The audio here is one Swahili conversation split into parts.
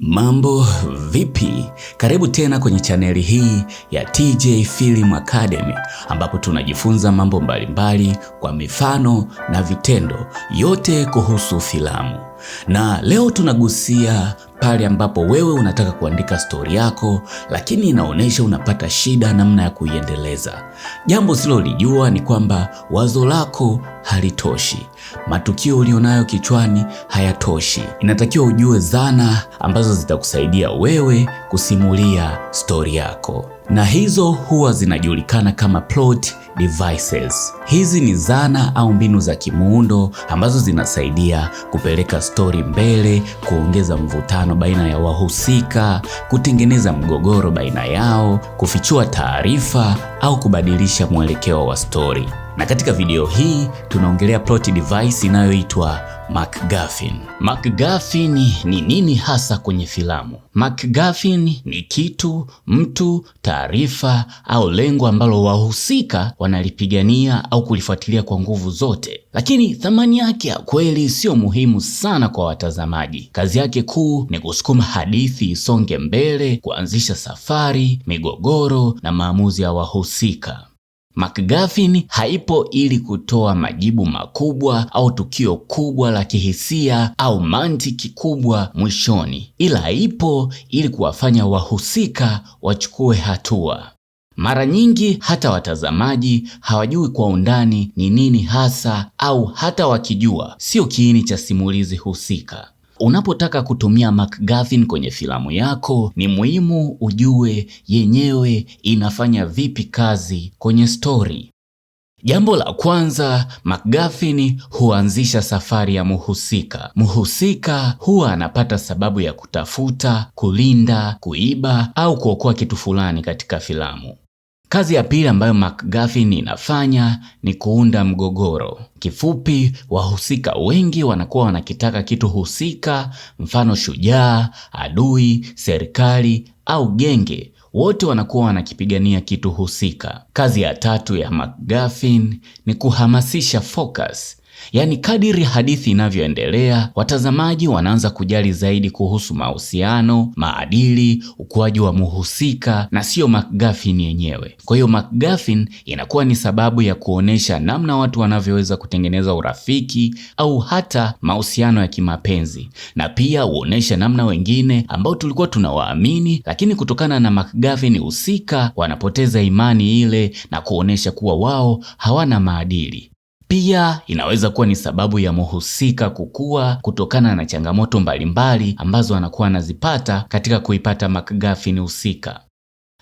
Mambo vipi? Karibu tena kwenye chaneli hii ya TJ Film Academy ambapo tunajifunza mambo mbalimbali kwa mifano na vitendo yote kuhusu filamu. Na leo tunagusia pale ambapo wewe unataka kuandika stori yako lakini inaonyesha unapata shida namna ya kuiendeleza. Jambo usilolijua ni kwamba wazo lako halitoshi. Matukio ulionayo kichwani hayatoshi. Inatakiwa ujue zana ambazo zitakusaidia wewe kusimulia stori yako. Na hizo huwa zinajulikana kama plot devices. Hizi ni zana au mbinu za kimuundo ambazo zinasaidia kupeleka stori mbele, kuongeza mvutano baina ya wahusika, kutengeneza mgogoro baina yao, kufichua taarifa au kubadilisha mwelekeo wa stori. Na katika video hii tunaongelea plot device inayoitwa MacGuffin. MacGuffin ni nini hasa kwenye filamu? MacGuffin ni kitu, mtu, taarifa au lengo ambalo wahusika wanalipigania au kulifuatilia kwa nguvu zote. Lakini thamani yake ya kweli sio muhimu sana kwa watazamaji. Kazi yake kuu ni kusukuma hadithi isonge mbele, kuanzisha safari, migogoro na maamuzi ya wahusika. MacGuffin haipo ili kutoa majibu makubwa au tukio kubwa la kihisia au mantiki kubwa mwishoni, ila ipo ili kuwafanya wahusika wachukue hatua. Mara nyingi hata watazamaji hawajui kwa undani ni nini hasa, au hata wakijua sio kiini cha simulizi husika. Unapotaka kutumia MacGuffin kwenye filamu yako, ni muhimu ujue yenyewe inafanya vipi kazi kwenye story. Jambo la kwanza, MacGuffin huanzisha safari ya muhusika. Muhusika huwa anapata sababu ya kutafuta, kulinda, kuiba au kuokoa kitu fulani katika filamu. Kazi ya pili ambayo MacGuffin inafanya ni kuunda mgogoro. Kifupi, wahusika wengi wanakuwa wanakitaka kitu husika, mfano shujaa, adui, serikali au genge. Wote wanakuwa wanakipigania kitu husika. Kazi ya tatu ya MacGuffin ni kuhamasisha focus. Yaani kadiri hadithi inavyoendelea, watazamaji wanaanza kujali zaidi kuhusu mahusiano, maadili, ukuaji wa muhusika na sio MacGuffin yenyewe. Kwa hiyo MacGuffin inakuwa ni sababu ya kuonesha namna watu wanavyoweza kutengeneza urafiki au hata mahusiano ya kimapenzi. Na pia uonesha namna wengine ambao tulikuwa tunawaamini, lakini kutokana na MacGuffin husika wanapoteza imani ile na kuonesha kuwa wao hawana maadili. Pia inaweza kuwa ni sababu ya muhusika kukua kutokana na changamoto mbalimbali ambazo anakuwa anazipata katika kuipata MacGuffin husika.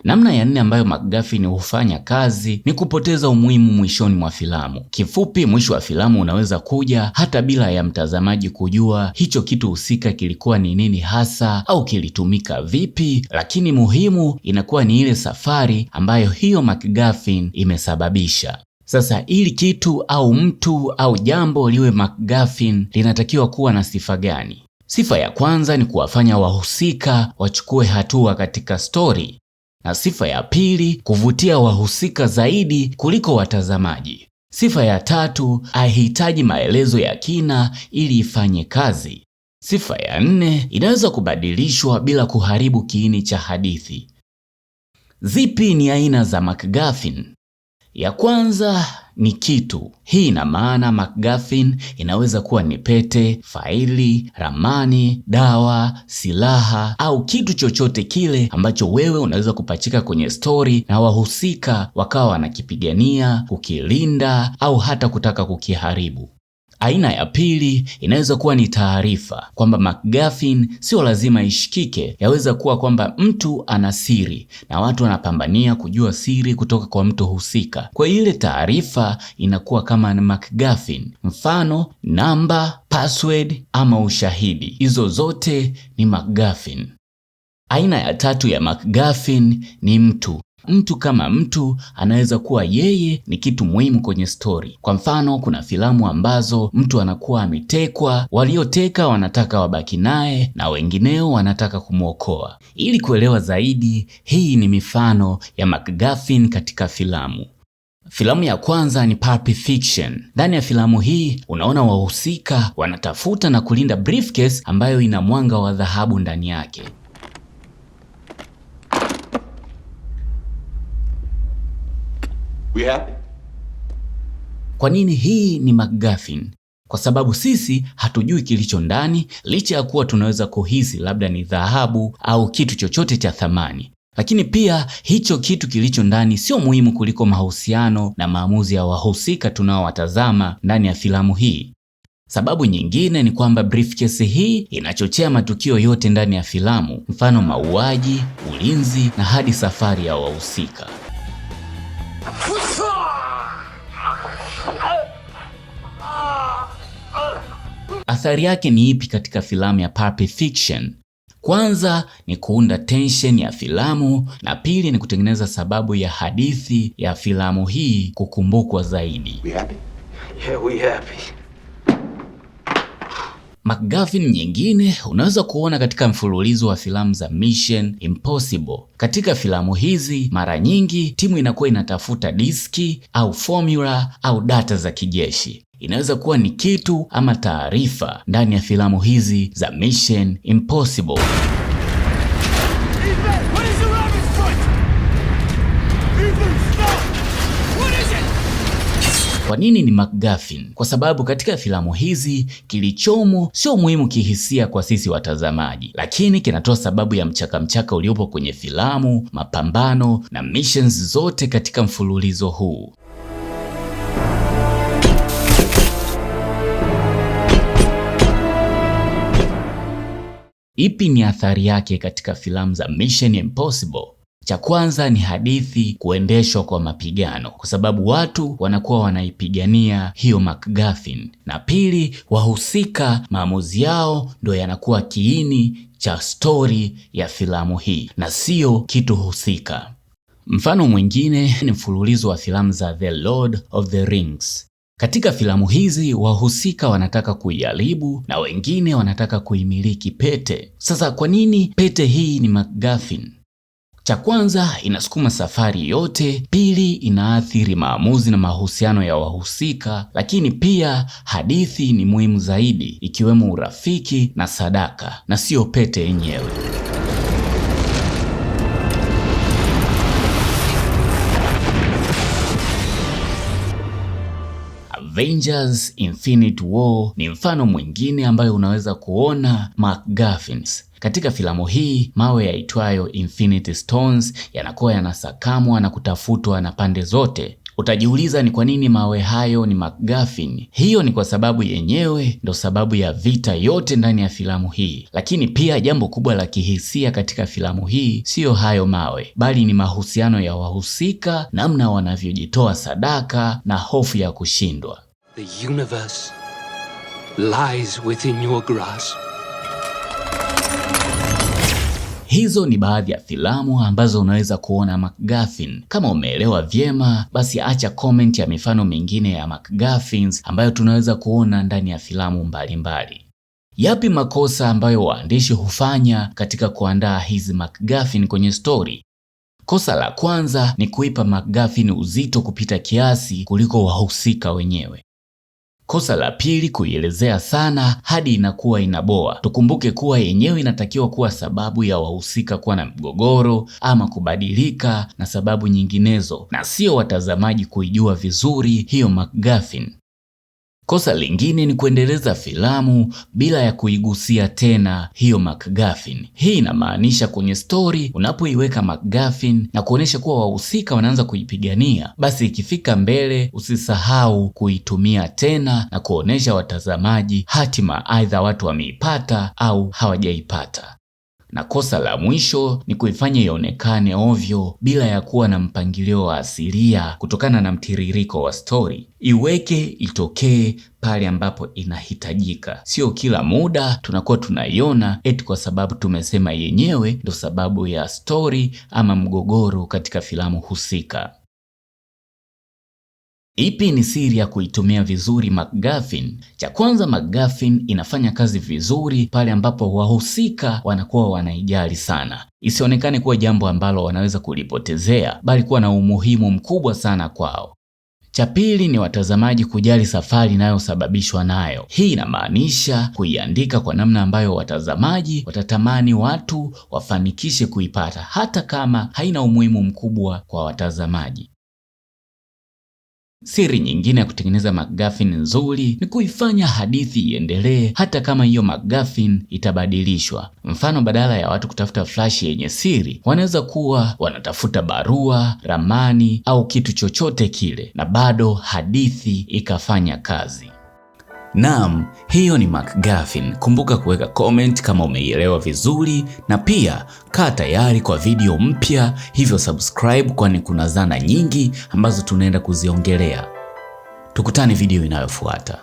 Namna ya nne ambayo MacGuffin hufanya kazi ni kupoteza umuhimu mwishoni mwa filamu. Kifupi, mwisho wa filamu unaweza kuja hata bila ya mtazamaji kujua hicho kitu husika kilikuwa ni nini hasa au kilitumika vipi, lakini muhimu inakuwa ni ile safari ambayo hiyo MacGuffin imesababisha. Sasa ili kitu au mtu au jambo liwe MacGuffin linatakiwa kuwa na sifa gani? Sifa ya kwanza ni kuwafanya wahusika wachukue hatua katika story. Na sifa ya pili, kuvutia wahusika zaidi kuliko watazamaji. Sifa ya tatu, haihitaji maelezo ya kina ili ifanye kazi. Sifa ya nne, inaweza kubadilishwa bila kuharibu kiini cha hadithi. Zipi ni aina za MacGuffin? Ya kwanza ni kitu. Hii ina maana MacGuffin inaweza kuwa ni pete, faili, ramani, dawa, silaha au kitu chochote kile ambacho wewe unaweza kupachika kwenye story na wahusika wakawa wanakipigania, kukilinda au hata kutaka kukiharibu. Aina ya pili inaweza kuwa ni taarifa, kwamba MacGuffin sio lazima ishikike. Yaweza kuwa kwamba mtu ana siri na watu wanapambania kujua siri kutoka kwa mtu husika. Kwa ile taarifa inakuwa kama ni MacGuffin. Mfano, namba, password ama ushahidi. Hizo zote ni MacGuffin. Aina ya tatu ya MacGuffin ni mtu. Mtu kama mtu anaweza kuwa yeye ni kitu muhimu kwenye story. Kwa mfano, kuna filamu ambazo mtu anakuwa ametekwa, walioteka wanataka wabaki naye na wengineo wanataka kumwokoa. Ili kuelewa zaidi, hii ni mifano ya MacGuffin katika filamu. Filamu ya kwanza ni Pulp Fiction. Ndani ya filamu hii unaona wahusika wanatafuta na kulinda briefcase ambayo ina mwanga wa dhahabu ndani yake. We happy? Kwa nini hii ni MacGuffin? Kwa sababu sisi hatujui kilicho ndani, licha ya kuwa tunaweza kuhisi labda ni dhahabu au kitu chochote cha thamani. Lakini pia hicho kitu kilicho ndani sio muhimu kuliko mahusiano na maamuzi ya wahusika tunaowatazama ndani ya filamu hii. Sababu nyingine ni kwamba briefcase hii inachochea matukio yote ndani ya filamu, mfano mauaji, ulinzi na hadi safari ya wahusika. Athari yake ni ipi katika filamu ya Pulp Fiction? Kwanza ni kuunda tension ya filamu, na pili ni kutengeneza sababu ya hadithi ya filamu hii kukumbukwa zaidi. We happy? Yeah, we happy. MacGuffin nyingine unaweza kuona katika mfululizo wa filamu za Mission Impossible. Katika filamu hizi mara nyingi timu inakuwa inatafuta diski au formula au data za kijeshi. Inaweza kuwa ni kitu ama taarifa ndani ya filamu hizi za Mission Impossible. Kwa nini ni MacGuffin? Kwa sababu katika filamu hizi kilichomo sio muhimu kihisia kwa sisi watazamaji, lakini kinatoa sababu ya mchaka uliopo kwenye filamu, mapambano na missions zote katika mfululizo huu. Ipi ni athari yake katika filamu za Mission Impossible? Cha kwanza ni hadithi kuendeshwa kwa mapigano, kwa sababu watu wanakuwa wanaipigania hiyo MacGuffin. Na pili, wahusika maamuzi yao ndio yanakuwa kiini cha story ya filamu hii na sio kitu husika. Mfano mwingine ni mfululizo wa filamu za The Lord of the Rings. Katika filamu hizi wahusika wanataka kuiharibu na wengine wanataka kuimiliki pete. Sasa kwa nini pete hii ni MacGuffin? Cha kwanza inasukuma safari yote, pili inaathiri maamuzi na mahusiano ya wahusika, lakini pia hadithi ni muhimu zaidi, ikiwemo urafiki na sadaka na sio pete yenyewe. Avengers Infinity War ni mfano mwingine ambayo unaweza kuona MacGuffins. Katika filamu hii mawe yaitwayo Infinity Stones yanakuwa yanasakamwa na kutafutwa na pande zote. Utajiuliza ni kwa nini mawe hayo ni MacGuffin? Hiyo ni kwa sababu yenyewe ndo sababu ya vita yote ndani ya filamu hii. Lakini pia jambo kubwa la kihisia katika filamu hii siyo hayo mawe, bali ni mahusiano ya wahusika, namna wanavyojitoa sadaka na hofu ya kushindwa. The universe lies within your grasp. Hizo ni baadhi ya filamu ambazo unaweza kuona MacGuffin. Kama umeelewa vyema, basi acha comment ya mifano mingine ya MacGuffins ambayo tunaweza kuona ndani ya filamu mbalimbali. Yapi makosa ambayo waandishi hufanya katika kuandaa hizi MacGuffin kwenye story? Kosa la kwanza ni kuipa MacGuffin uzito kupita kiasi kuliko wahusika wenyewe. Kosa la pili, kuielezea sana hadi inakuwa inaboa. Tukumbuke kuwa yenyewe inatakiwa kuwa sababu ya wahusika kuwa na mgogoro ama kubadilika na sababu nyinginezo, na sio watazamaji kuijua vizuri hiyo MacGuffin. Kosa lingine ni kuendeleza filamu bila ya kuigusia tena hiyo MacGuffin. Hii inamaanisha kwenye story unapoiweka MacGuffin na kuonesha kuwa wahusika wanaanza kuipigania, basi ikifika mbele usisahau kuitumia tena na kuonesha watazamaji hatima, aidha watu wameipata au hawajaipata. Na kosa la mwisho ni kuifanya ionekane ovyo bila ya kuwa na mpangilio wa asilia kutokana na mtiririko wa story. Iweke itokee pale ambapo inahitajika. Sio kila muda tunakuwa tunaiona eti kwa sababu tumesema yenyewe ndo sababu ya story ama mgogoro katika filamu husika. Ipi ni siri ya kuitumia vizuri MacGuffin? Cha kwanza, MacGuffin inafanya kazi vizuri pale ambapo wahusika wanakuwa wanaijali sana. Isionekane kuwa jambo ambalo wanaweza kulipotezea, bali kuwa na umuhimu mkubwa sana kwao. Cha pili ni watazamaji kujali safari inayosababishwa nayo. Hii inamaanisha kuiandika kwa namna ambayo watazamaji watatamani watu wafanikishe kuipata hata kama haina umuhimu mkubwa kwa watazamaji. Siri nyingine ya kutengeneza MacGuffin nzuri ni kuifanya hadithi iendelee hata kama hiyo MacGuffin itabadilishwa. Mfano, badala ya watu kutafuta flash yenye siri, wanaweza kuwa wanatafuta barua, ramani au kitu chochote kile na bado hadithi ikafanya kazi. Naam, hiyo ni MacGuffin. Kumbuka kuweka comment kama umeielewa vizuri, na pia kaa tayari kwa video mpya, hivyo subscribe kwani kuna zana nyingi ambazo tunaenda kuziongelea. Tukutane video inayofuata.